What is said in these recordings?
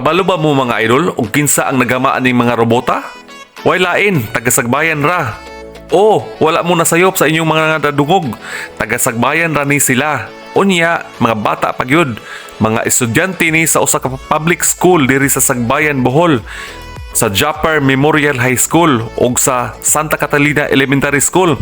Kabalo ba mo mga idol ug kinsa ang nagama aning mga robota? Way lain, taga-Sagbayan ra. Oh, wala mo nasayop sa inyong mga nadungog. Taga-Sagbayan ra ni sila. Unya, mga bata pa gyud, mga estudyante ni sa usa ka public school diri sa Sagbayan, Bohol, sa Japar Memorial High School ug sa Santa Catalina Elementary School.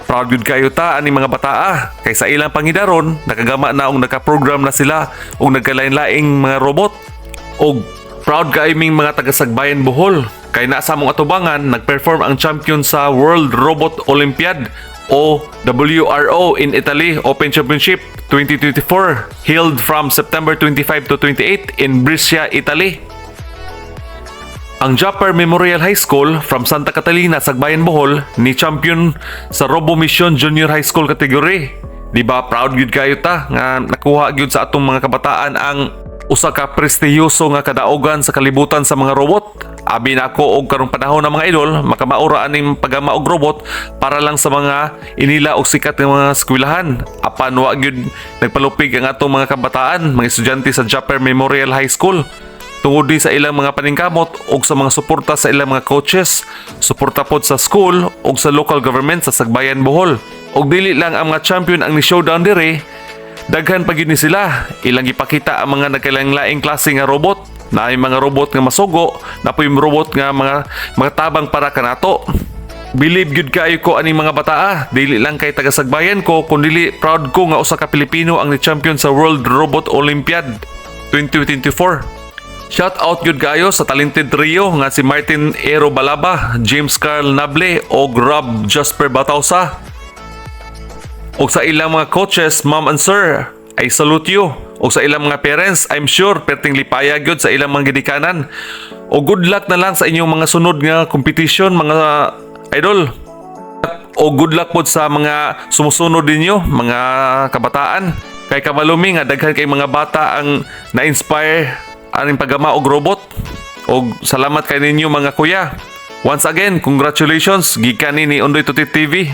Proud gyud kayo ta ani mga bataa kay sa ilang pangidaron nakagama na og naka-program na sila og nagkalain-laing mga robot. Og proud kaiming mga taga-Sagbayan, Bohol kay nasa mong atubangan nagperform ang champion sa World Robot Olympiad o WRO in Italy Open Championship 2024 held from September 25 to 28 in Brescia, Italy. Ang Japar Memorial High School from Santa Catalina, Sagbayan, Bohol ni champion sa Robo Mission Junior High School category. Di ba proud gyud kayo ta nga nakuha gyud sa atong mga kabataan ang usa ka prestiyoso nga kadaogan sa kalibutan sa mga robot. Abi na ako og karong panahon ng mga idol makamaura aning paggama og robot para lang sa mga inila og sikat nga mga eskwelahan. Apan wa gyud nagpalupig ang atong mga kabataan, mga estudyante sa Japar Memorial High School. Tungod di sa ilang mga paningkamot o sa mga suporta sa ilang mga coaches, suporta pod sa school o sa local government sa Sagbayan, Bohol. Og dili lang ang mga champion ang ni-showdown dire, daghan pa gyud ni sila. Ilang ipakita ang mga nagkalaing-laing klase nga robot. Naay mga robot nga masugo, napoy robot nga mga tabang para kanato. Believe gyud kaayo ko ani mga bataa, dili lang kay taga Sagbayan ko kundi proud ko nga usa ka Pilipino ang ni-champion sa World Robot Olympiad 2024. Shout out gyud kayo sa talented trio nga si Martin Ero Balaba, James Carl Nable o Rob Jasper Batausa. O sa ilang mga coaches, ma'am and sir, I salute you. O sa ilang mga parents, I'm sure perting lipaya gyud sa ilang mga gidikanan. O good luck na lang sa inyong mga sunod nga competition mga idol. O good luck pod sa mga sumusunod ninyo, mga kabataan. Kay kamalumi nga daghan kay mga bata ang na-inspire aning paggama og robot. Og salamat kay ninyo mga kuya. Once again, congratulations gikan ni Ondoy Tutit TV.